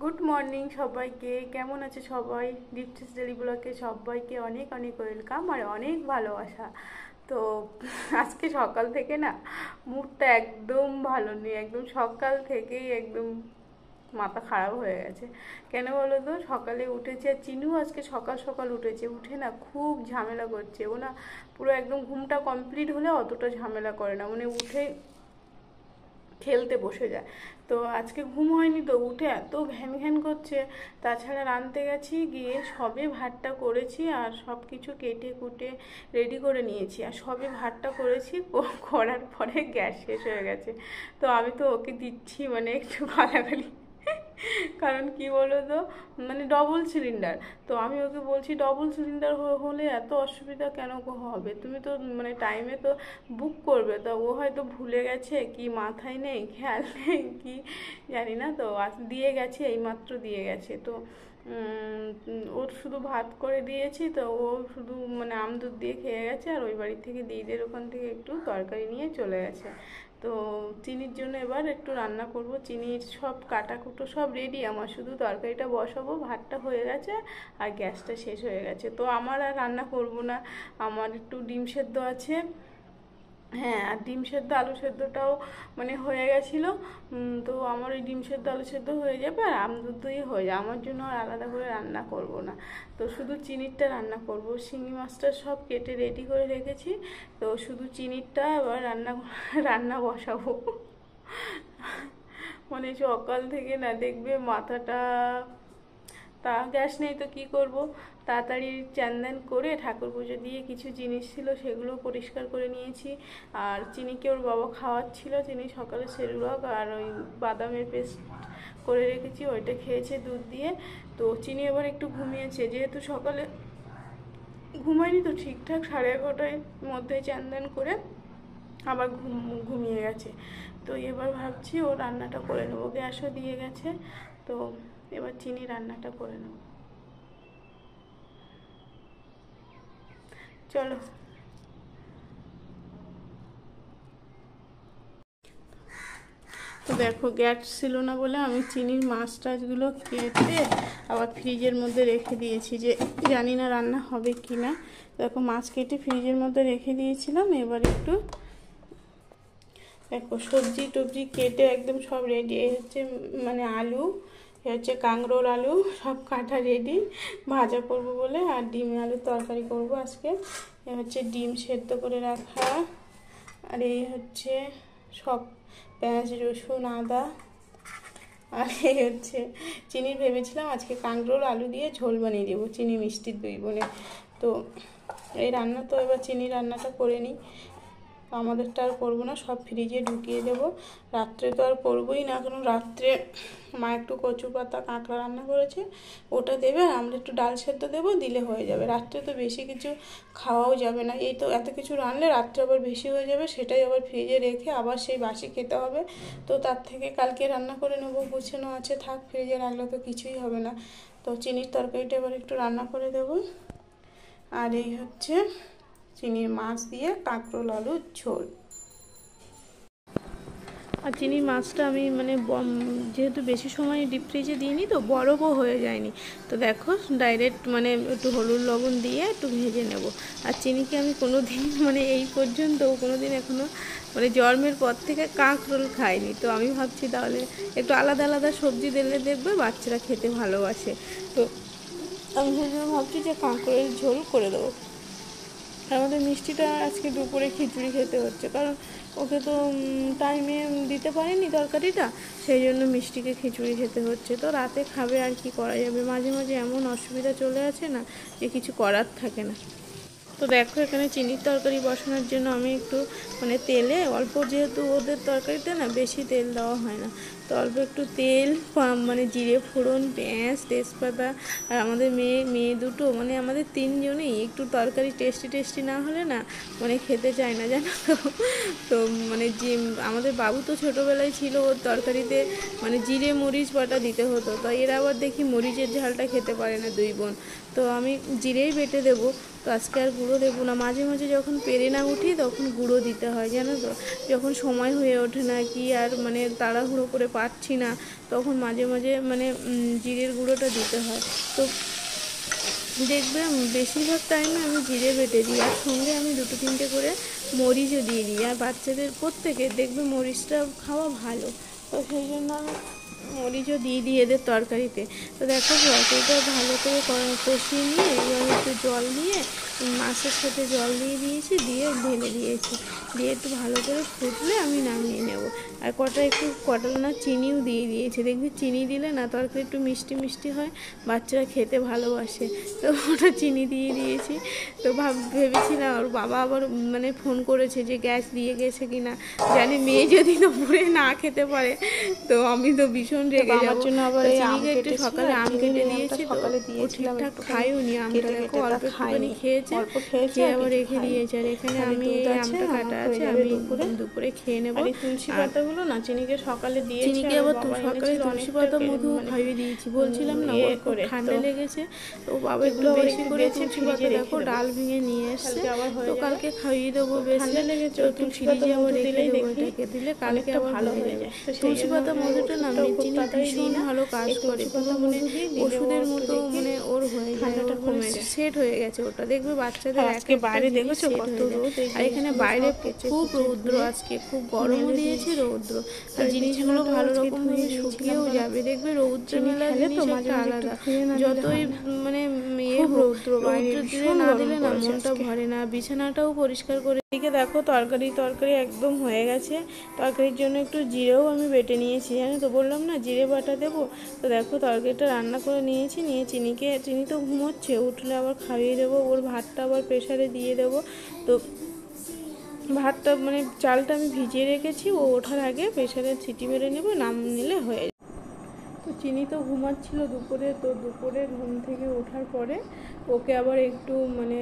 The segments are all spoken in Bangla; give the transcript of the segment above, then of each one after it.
গুড মর্নিং সবাইকে। কেমন আছে সবাই? দীপ্তিস ডেলি ব্লগে সবাইকে অনেক অনেক ওয়েলকাম আর অনেক ভালোবাসা। তো আজকে সকাল থেকে না মুডটা একদম ভালো নেই, একদম সকাল থেকেই একদম মাথা খারাপ হয়ে গেছে। কেন বলো তো, সকালে উঠেছে আর চিনু আজকে সকাল সকাল উঠেছে, উঠে না খুব ঝামেলা করছে। ও না পুরো একদম ঘুমটা কমপ্লিট হলে অতটা ঝামেলা করে না, মানে উঠে খেলতে বসে যায়। তো আজকে ঘুম হয়নি, তো উঠে এত ঘ্যান ঘ্যান করছে। তাছাড়া রাঁধতে গেছি, গিয়ে সবে ভাতটা করেছি আর সব কিছু কেটে কুটে রেডি করে নিয়েছি, আর সবে ভাতটা করেছি, করার পরে গ্যাস শেষ হয়ে গেছে। তো আমি তো ওকে দিচ্ছি মানে একটু গালাগালি, কারণ কি বলো তো, মানে ডবল সিলিন্ডার। তো আমি ওকে বলছি ডবল সিলিন্ডার হলে এত অসুবিধা কেন গো হবে, তুমি তো মানে টাইমে তো বুক করবে। তো ও হয়তো ভুলে গেছে, কি মাথায় নেই, খেয়াল নেই কি জানি না। তো দিয়ে গেছে, এইমাত্র দিয়ে গেছে। তো ওর শুধু ভাত করে দিয়েছি, তো ও শুধু মানে আমদুধ দিয়ে খেয়ে গেছে, আর ওই বাড়ি থেকে দিদিদের ওখান থেকে একটু তরকারি নিয়ে চলে গেছে। তো চিনির জন্য এবার একটু রান্না করব। চিনির সব কাটাকুটো সব রেডি, আমার শুধু তরকারিটা বসাবো, ভাতটা হয়ে গেছে আর গ্যাসটা শেষ হয়ে গেছে। তো আমার আর রান্না করব না, আমার একটু ডিম সেদ্ধ আছে। হ্যাঁ, আর ডিম সেদ্ধ আলু সেদ্ধটাও মানে হয়ে গেছিলো। তো আমার ওই ডিম সেদ্ধ আলু সেদ্ধ হয়ে যাবে আর আমদুধ দিয়ে হয়ে যাবে, আমার জন্য আর আলাদা করে রান্না করব না। তো শুধু চিনিরটা রান্না করব। শিঙি মাছটা সব কেটে রেডি করে রেখেছি, তো শুধু চিনিরটা এবার রান্না রান্না বসাবো। মানে সকাল থেকে না দেখবে মাথাটা, তা গ্যাস নেই তো কি করব। তাড়াতাড়ি চান করে ঠাকুর পুজো দিয়ে কিছু জিনিস ছিল সেগুলো পরিষ্কার করে নিয়েছি। আর চিনিকে ওর বাবা খাওয়াচ্ছিল, চিনি সকালে সেরুলক আর ওই বাদামের পেস্ট করে রেখেছি, ওইটা খেয়েছে দুধ দিয়ে। তো চিনি এবার একটু ঘুমিয়েছে, যেহেতু সকালে ঘুমায়নি তো ঠিকঠাক 11:30টার মধ্যে চান করে আবার ঘুমিয়ে গেছে। তো এবার ভাবছি ও রান্নাটা করে নেবো, গ্যাসও দিয়ে গেছে। তো এবার চিনি রান্নাটা করে নেব, চলো। তো দেখো গ্যাস ছিল না বলে আমি চিনির মাছ টাছগুলো কেটে আবার ফ্রিজের মধ্যে রেখে দিয়েছি, যে জানি না রান্না হবে কি না। দেখো মাছ কেটে ফ্রিজের মধ্যে রেখে দিয়েছিলাম। এবার একটু দেখো সবজি টবজি কেটে একদম সব রেডি। এই হচ্ছে মানে আলু, এ হচ্ছে কাঁকরোল আলু, সব কাটা রেডি ভাজা করবো বলে। আর ডিম আলুর তরকারি করব আজকে। এ হচ্ছে ডিম সেদ্ধ করে রাখা, আর এই হচ্ছে সব পেঁয়াজ রসুন আদা। আর এই হচ্ছে চিনির ভেবেছিলাম আজকে কাঁকরোল আলু দিয়ে ঝোল বানিয়ে দেবো, চিনি মিষ্টির দুই বোনে। তো এই রান্না, তো এবার চিনি রান্নাটা করে নিই। আমাদেরটা আর করবো না, সব ফ্রিজে ঢুকিয়ে দেবো। রাত্রে তো আর করবোই না, কারণ রাত্রে মা একটু কচু পাতা কাঁকড়া রান্না করেছে, ওটা দেবে। আর আমরা একটু ডাল সেদ্ধ দেবো, দিলে হয়ে যাবে। রাত্রে তো বেশি কিছু খাওয়াও যাবে না, এই তো এত কিছু রান্নলে রাত্রে আবার বেশি হয়ে যাবে, সেটাই আবার ফ্রিজে রেখে আবার সেই বাসি খেতে হবে। তো তার থেকে কালকে রান্না করে নেবো, গুছানো আছে, থাক ফ্রিজে রাখলে তো কিছুই হবে না। তো চিনির তরকারিটা এবার একটু রান্না করে দেবো। আর এই হচ্ছে চিনির মাছ দিয়ে কাঁকরোল আলুর ঝোল। আর চিনির মাছটা আমি মানে যেহেতু বেশি সময় ডিপ ফ্রিজে দিইনি, তো বরফও হয়ে যায়নি। তো দেখো ডাইরেক্ট মানে একটু হলুদ লবণ দিয়ে একটু ভেজে নেব। আর চিনিকে আমি কোনো দিন মানে এই পর্যন্ত কোনো দিন এখনও মানে জন্মের পর থেকে কাঁকরোল খাইনি। তো আমি ভাবছি তাহলে একটু আলাদা আলাদা সবজি দিলে দেখবে বাচ্চারা খেতে ভালোবাসে। তো আমি সেই জন্য ভাবছি যে কাঁকরোলের ঝোল করে দেবো। আমাদের মিষ্টিটা আজকে দুপুরে খিচুড়ি খেতে হচ্ছে, কারণ ওকে তো টাইমে দিতে পারিনি তরকারিটা, সেই জন্য মিষ্টিকে খিচুড়ি খেতে হচ্ছে। তো রাতে খাবে, আর কি করা যাবে, মাঝে মাঝে এমন অসুবিধা চলে আসে না যে কিছু করার থাকে না। তো দেখো এখানে চিনির তরকারি বসানোর জন্য আমি একটু মানে তেলে অল্প, যেহেতু ওদের তরকারিতে না বেশি তেল দেওয়া হয় না, তো অল্প একটু তেল মানে জিরে ফোড়ন পেঁয়াজ তেজপাতা। আর আমাদের মেয়ে দুটো মানে আমাদের তিনজনেই একটু তরকারি টেস্টি না হলে না মানে খেতে চায় না, জানো তো। তো মানে যে আমাদের বাবু তো ছোটোবেলায় ছিল, ওর তরকারিতে মানে জিরে মরিচ বাটা দিতে হতো, তো এরা আবার দেখি মরিচের ঝালটা খেতে পারে না দুই বোন। তো আমি জিরেই বেটে দেবো, তো আজকে আর গুঁড়ো দেবো না। মাঝে মাঝে যখন পেরে না উঠি তখন গুঁড়ো দিতে হয়, জানো তো, যখন সময় হয়ে ওঠে না কি আর মানে তাড়াহুড়ো করে পারছি না তখন মাঝে মাঝে মানে জিরের গুঁড়োটা দিতে হয়। তো দেখবে বেশিরভাগ টাইমে আমি জিরে বেটে দিই, আর সঙ্গে আমি 2-3টে করে মরিচও দিয়ে দিই। আর বাচ্চাদের প্রত্যেকের দেখবে মরিচটা খাওয়া ভালো, তো সেই জন্য আমি মরিচও দিয়ে দিই এদের তরকারিতে। তো দেখো তরকারিটা ভালো করে কষিয়ে নিয়ে এবার একটু জল দিয়ে মাছের সাথে জল দিয়ে দিয়েছি, দিয়ে ঢেলে দিয়েছি, দিয়ে একটু ভালো করে ফুটলে আমি নামিয়ে নেব। আর কটা না চিনিও দিয়ে দিয়েছি, দেখবি চিনি দিলে না তরকারি একটু মিষ্টি মিষ্টি হয়, বাচ্চারা খেতে ভালোবাসে, তো ওটা চিনি দিয়ে দিয়েছি। তো ভেবেছিলাম ওর বাবা আবার মানে ফোন করেছে যে গ্যাস দিয়ে গেছে কিনা, জানি মেয়ে যদি দুপুরে না খেতে পারে তো আমি তো ভীষণ রেগে যাবো। চিনিকে একটু সকালে আম কেটে দিয়েছি, তো ও ঠিকঠাক খাইও নি আমটা, দেখো অল্প একটুখানি খেয়েছে, খেয়ে আবার রেখে দিয়েছে। আর এখানে আমি এই আমটা কাটা আছে, আমি দুপুরে খেয়ে নেবো। তুলসী পাতাগুলো না চিনিকে সকালে দিয়ে চিনিকে আবার সকালে তুলসী পাতা মধু খাইয়ে দিয়েছি, বলছিলাম না ওর খুব ঠান্ডা লেগেছে, তো বাবা একটু বেশি করে তুলসী পাতা দেখো ডাল ভেঙে নিয়ে এসছে, তো কালকে খাইয়ে দেবো। বেশি একটু ফ্রিজে আবার রেখে দেবো, এটাকে দিলে কালকে আবার ভালো হয়ে যাবে। তুলসী পাতা মধুটা না চিনি ভীষণ ভালো কাজ করে, পুরো মানে ওষুধের মতো, মানে ওর হয়ে যায়, সেট হয়ে গেছে ওটা। দেখবে বাচ্চাদের আজকে বাইরে দেখেছো কত রোদ, আর এখানে বাইরে খুব রৌদ্র, আজকে খুব গরমও দিয়েছে রৌদ্র, আর জিনিসগুলো ভালো রকম ভাবে শুকিয়েও যাবে। দেখবে রৌদ্র মেলা জিনিস একটা আলাদা, যতই মানে রৌদ্র দিলে না দিলে না মনটা ভরে না, বিছানাটাও পরিষ্কার করে। এদিকে দেখো তরকারি একদম হয়ে গেছে। তরকারির জন্য একটু জিরেও আমি বেটে নিয়েছি, জানো তো বললাম না জিরে বাটা দেবো। তো দেখো তরকারিটা রান্না করে নিয়েছি, নিয়ে চিনি তো ঘুমোচ্ছে, উঠলে আবার খাইয়ে দেবো, ওর ভাতটা আবার প্রেসারে দিয়ে দেবো। তো ভাতটা মানে চালটা আমি ভিজিয়ে রেখেছি, ও ওঠার আগে প্রেসারে সিটি মেরে নেবো, নাম নিলে হয়ে যাবে। তো চিনি তো ঘুমাচ্ছিল দুপুরে, তো দুপুরে ঘুম থেকে ওঠার পরে ওকে আবার একটু মানে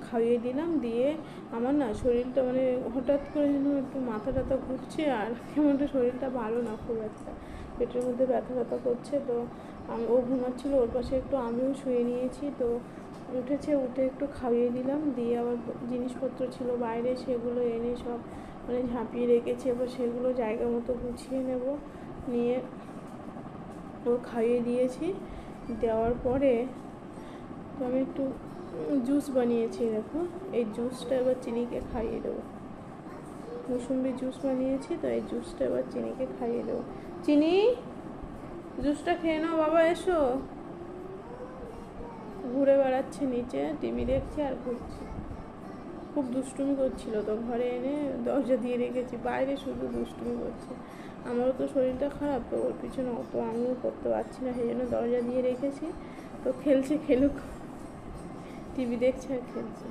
খাইয়ে দিলাম, দিয়ে আমার না শরীরটা মানে হঠাৎ করে যেন একটু মাথা টাথা ঘুরছে, আর কেমন শরীরটা ভালো না খুব একটা, পেটের মধ্যে ব্যথা করছে। তো ও ঘুমাচ্ছিল, ওর পাশে একটু আমিও শুয়ে নিয়েছি। তো উঠে একটু খাইয়ে দিলাম, দিয়ে আবার জিনিসপত্র ছিল বাইরে সেগুলো এনে সব মানে ঝাঁপিয়ে রেখেছি, এবার সেগুলো জায়গা মতো গুছিয়ে নেব। নিয়ে ও খাইয়ে দিয়েছি, দেওয়ার পরে তো আমি একটু জুস বানিয়েছি, দেখো এই জুসটা এবার চিনিকে খাইয়ে দেবো। মৌসুম্বি জুস বানিয়েছি, তো এই জুসটা এবার চিনিকে খাইয়ে দেবো। চিনি জুসটা খেয়ে নাও বাবা, এসো। ঘুরে বেড়াচ্ছে নিচে, টিভি দেখছে আর ঘুরছে, খুব দুষ্টুমি করছিল, তো ঘরে এনে দরজা দিয়ে রেখেছি, বাইরে শুধু দুষ্টুমি করছে। আমারও তো শরীরটা খারাপ, তো ওর পিছনে অত আমিও করতে পারছি না, সেই জন্য দরজা দিয়ে রেখেছি। তো খেলুক, টিভি দেখছে আর খেলছে।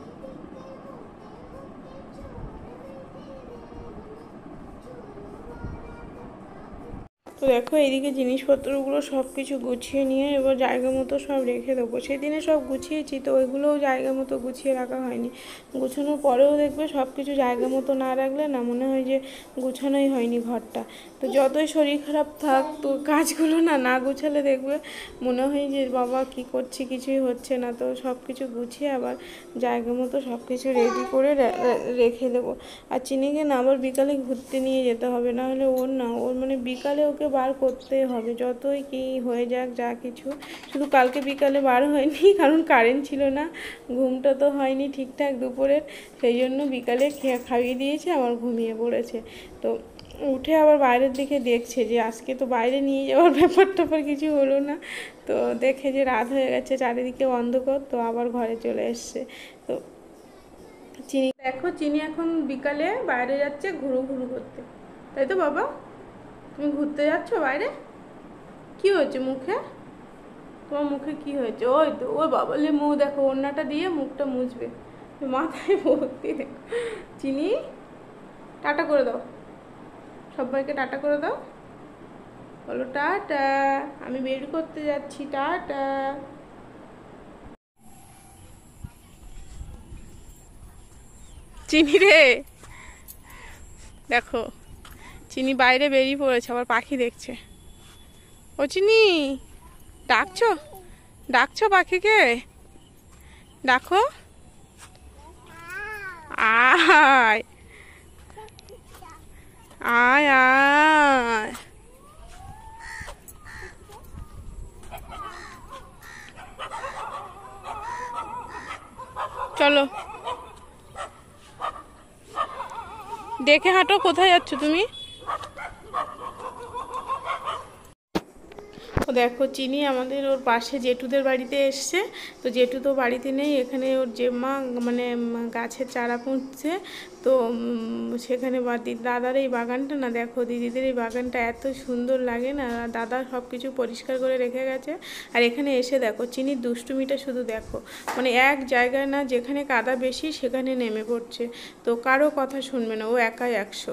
তো দেখো এইদিকে জিনিসপত্রগুলো সব কিছু গুছিয়ে নিয়ে এবার জায়গা মতো সব রেখে দেবো। সেদিনে সব গুছিয়েছি, তো ওইগুলোও জায়গা মতো গুছিয়ে রাখা হয়নি। গুছানোর পরেও দেখবে সব কিছু জায়গা মতো না রাখলে না মনে হয় যে গুছানোই হয়নি ঘরটা। তো যতই শরীর খারাপ থাক, তো কাজগুলো না গুছালে দেখবে মনে হয় যে বাবা কি করছি, কিছুই হচ্ছে না। তো সব কিছু গুছিয়ে আবার জায়গা মতো সব কিছু রেডি করে রেখে দেবো। আর চিনিকে না আবার বিকালে ঘুরতে নিয়ে যেতে হবে, নাহলে ওর মানে বিকালে ওকে বার করতেই হবে, যতই কি হয়ে যাক যা কিছু। শুধু কালকে বিকালে বার হয়নি কারণ কারেন্ট ছিল না, ঘুমটা তো হয়নি ঠিকঠাক দুপুরের, সেই জন্য বিকালে খাইয়ে দিয়েছে, আবার ঘুমিয়ে পড়েছে। তো উঠে আবার বাইরের দিকে দেখছে যে আজকে তো বাইরে নিয়ে যাওয়ার ব্যাপার কিছু হলো না। তো দেখে যে রাত হয়ে গেছে, চারিদিকে অন্ধকার, তো আবার ঘরে চলে এসছে। তো চিনি এখন বিকালে বাইরে যাচ্ছে ঘুরু করতে, তাই তো বাবা? তুমি ঘুরতে যাচ্ছ বাইরে? কি হয়েছে মুখে? তোমার মুখে কি হয়েছে? ওই তো ওই বাবালে মুখ দেখো, ওড়নাটা দিয়ে মুখটা মুছবে, মাথায় ভর্তি। দেখো চিনি, টাটা করে দাও, সবাইকে টাটা করে দাও, বলো টাটা, আমি বের করতে যাচ্ছি, টাটা। চিনি রে, দেখো চিনি বাইরে বেরিয়ে পড়েছে, আবার পাখি দেখছে। ও চিনি, ডাকছো পাখিকে, ডাকো, আয় আয় আয়। চলো দেখে হাঁটো, কোথায় যাচ্ছ তুমি? ও দেখো চিনি আমাদের ওর পাশে জেঠুদের বাড়িতে এসছে, তো জেঠু তো বাড়িতে নেই, এখানে ওর যে মা মানে গাছের চারা পুঁতছে, তো সেখানে দাদার এই বাগানটা না, দেখো দিদিদের এই বাগানটা এত সুন্দর লাগে না, দাদা সব কিছু পরিষ্কার করে রেখে গেছে। আর এখানে এসে দেখো চিনির দুষ্টুমিটা শুধু দেখো, মানে এক জায়গায় না, যেখানে কাদা বেশি সেখানে নেমে পড়ছে, তো কারো কথা শুনবে না, ও একাই 100।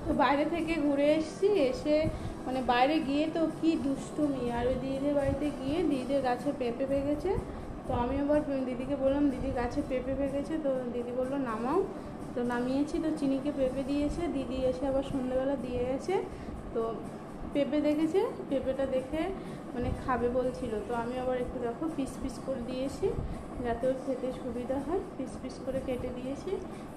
তো বাইরে থেকে ঘুরে এসেছি, এসে মানে বাইরে গিয়ে তো কি দুষ্টুমি, আর ওই দিদিদের বাড়িতে গিয়ে দিদিদের গাছে পেঁপে পেকেছে, তো আমি আবার দিদিকে বললাম দিদি গাছে পেঁপে পেকেছে, তো দিদি বললো নামাও, তো নামিয়েছি, তো চিনিকে পেঁপে দিয়েছে, দিদি এসে আবার সন্ধ্যেবেলা দিয়ে গেছে, তো পেঁপে দেখেছে, পেঁপেটা দেখে মানে খাবে বলছিল, তো আমি আবার একটু দেখো পিস পিস করে দিয়েছি যাতে ওর খেতে সুবিধা হয়, পিস পিস করে কেটে দিয়েছি।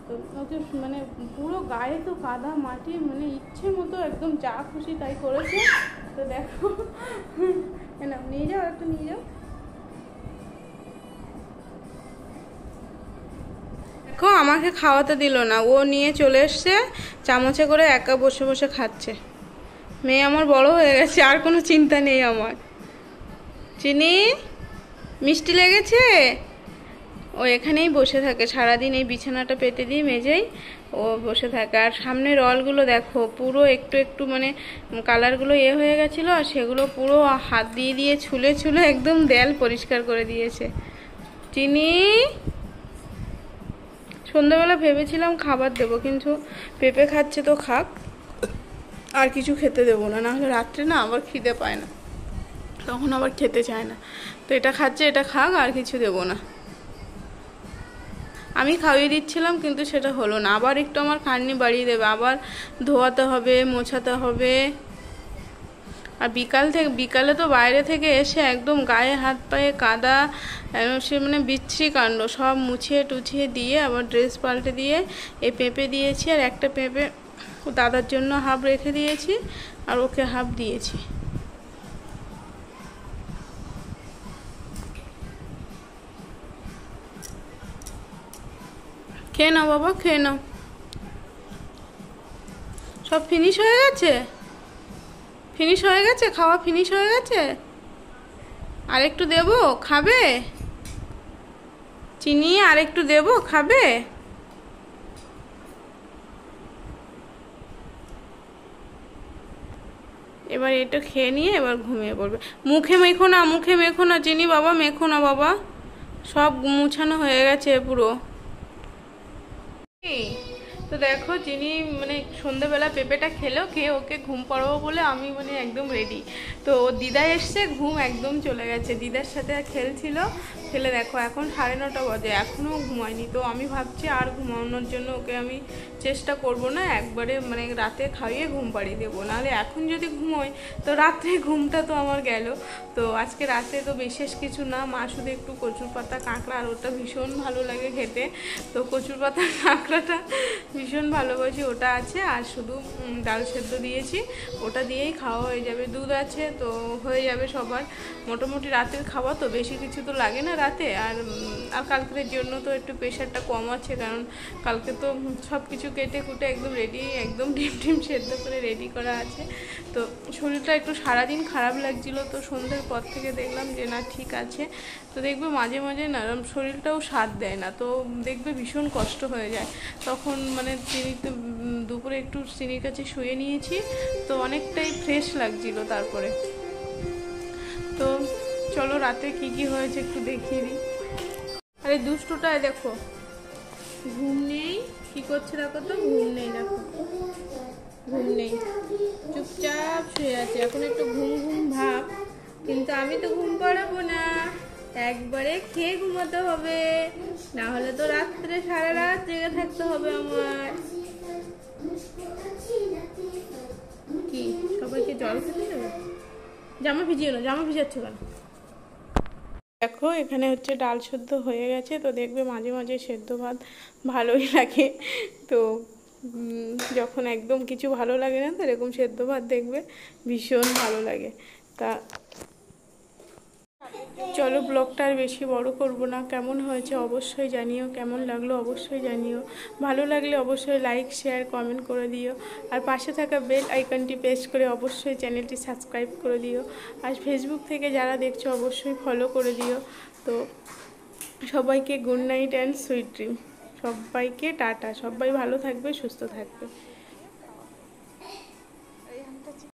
তো ওকে মানে পুরো গায়ে তো কাদা মাটি, মানে ইচ্ছে মতো একদম যা খুশি তাই করেছে। তো দেখো না, নিয়ে যাও একটু, নিয়ে যাও। দেখো আমাকে খাওয়াতে দিল না, ও নিয়ে চলে এসছে চামচে করে, একা বসে বসে খাচ্ছে। মেয়ে আমার বড় হয়ে গেছে, আর কোনো চিন্তা নেই আমার। চিনি মিষ্টি লেগেছে? ও এখানেই বসে থাকে সারাদিন, এই বিছানাটা পেতে দিই মেজেই ও বসে থাকে। আর সামনে রলগুলো দেখো পুরো একটু একটু মানে কালারগুলো হয়ে গেছিলো, আর সেগুলো পুরো হাত দিয়ে দিয়ে ছুলে ছুলে একদম দেয়াল পরিষ্কার করে দিয়েছে। চিনি সন্ধ্যাবেলা ভেবেছিলাম খাবার দেবো, কিন্তু পেঁপে খাচ্ছে তো খাক, আর কিছু খেতে দেবো না, নাহলে রাত্রে না আবার খিদে পায় না, তখন আবার খেতে চায় না। তো এটা খাচ্ছে, এটা খাক, আর কিছু দেবো না। আমি খাইয়ে দিচ্ছিলাম কিন্তু সেটা হলো না, আবার একটু আমার খাটনি বাড়িয়ে দেবে, আবার ধোয়াতে হবে, মোছাতে হবে। আর বিকালে তো বাইরে থেকে এসে একদম গায়ে হাত পায়ে কাদা, সে মানে বিচ্ছিরি কাণ্ড, সব মুছিয়ে টুছিয়ে দিয়ে আবার ড্রেস পাল্টে দিয়ে এই পেঁপে দিয়েছি, আর একটা পেঁপে দাদার জন্য হাফ রেখে দিয়েছি, আর ওকে হাফ দিয়েছি। খেয়ে নাও বাবা, খেয়ে নাও। সব ফিনিশ হয়ে গেছে, ফিনিশ হয়ে গেছে, খাওয়া ফিনিশ হয়ে গেছে। আর একটু দেবো, খাবে? চিনি আর একটু দেবো, খাবে? এবার এটা খেয়ে নিয়ে এবার ঘুমিয়ে পড়বে। মুখে মেখো না, মুখে মেখো না চিনি বাবা, মেখো না বাবা, সব মুছানো হয়ে গেছে পুরো। তো দেখো চিনি মানে সন্ধ্যেবেলা পেঁপেটা খেলো, খেয়ে ওকে ঘুম পাড়াবো বলে আমি মানে একদম রেডি। তো ও দিদা এসছে, ঘুম একদম চলে গেছে, দিদার সাথে খেলছিল, খেলে দেখো এখন 9:30 বাজে, এখনও ঘুমায়নি। তো আমি ভাবছি আর ঘুমানোর জন্য ওকে আমি চেষ্টা করব না, একবারে মানে রাতে খাইয়ে ঘুম পাড়িয়ে দেবো, নাহলে এখন যদি ঘুমোয় তো রাত্রে ঘুমটা তো আমার গেল। তো আজকে রাতে তো বিশেষ কিছু না, মা শুধু একটু কচুর পাতা কাঁকড়া, আর ওটা ভীষণ ভালো লাগে খেতে, তো কচুর পাতা কাঁকড়াটা ভীষণ ভালোবাসি, ওটা আছে, আর শুধু ডাল সেদ্ধ দিয়েছি, ওটা দিয়েই খাওয়া হয়ে যাবে, দুধ আছে তো হয়ে যাবে সবার। মোটামুটি রাতের খাওয়া তো বেশি কিছু তো লাগে না রাতে। আর কালকের জন্য তো একটু প্রেশারটা কম আছে, কারণ কালকে তো সব কিছু কেটে কুটে একদম রেডি, একদম ডিম সেদ্ধ করে রেডি করা আছে। তো শরীরটা একটু সারাদিন খারাপ লাগছিল, তো সন্ধ্যের পর থেকে দেখলাম যে না ঠিক আছে। তো দেখবে মাঝে মাঝে না শরীরটাও সাথ দেয় না, তো দেখবে ভীষণ কষ্ট হয়ে যায় তখন, মানে চিনিতে দুপুরে একটু চিনির কাছে শুয়ে নিয়েছি, তো অনেকটাই ফ্রেশ লাগছিল তারপরে। তো চলো রাতে কি কি হয়েছে একটু দেখিয়ে দিই। আরে দুষ্টুটায় দেখো ঘুম নেই, কি করছে দেখো তো, ঘুম নেই, দেখো ঘুম নেই, চুপচাপ শুয়ে আছে, এখন একটু ঘুম ঘুম ভাব, কিন্তু আমি তো ঘুম পাড়াবো না, একবারে খেয়ে ঘুমাতে হবে, না হলে তো রাত্রে সারা রাত জেগে থাকতে হবে আমার। কি সবাইকে জল খেতে দেবে? জামা ভিজিও না, জামা ভিজাচ্ছ কেন? দেখো এখানে হচ্ছে ডাল সেদ্ধ হয়ে গেছে, তো দেখবে মাঝে মাঝে সেদ্ধ ভাত ভালোই লাগে, তো যখন একদম কিছু ভালো লাগে না তো এরকম সেদ্ধ ভাত দেখবে ভীষণ ভালো লাগে। তা চলো ব্লগটা আর বেশি বড় করব না। কেমন হয়েছে অবশ্যই জানিও, কেমন লাগলো অবশ্যই জানিও। ভালো লাগলে অবশ্যই লাইক শেয়ার কমেন্ট করে দিও, আর পাশে থাকা বেল আইকনটি প্রেস করে অবশ্যই চ্যানেলটি সাবস্ক্রাইব করে দিও। আর ফেসবুক থেকে যারা দেখছো অবশ্যই ফলো করে দিও। তো সবাইকে good night and sweet dream. সবাইকে টাটা। সবাই ভালো থাকবে, সুস্থ থাকবে।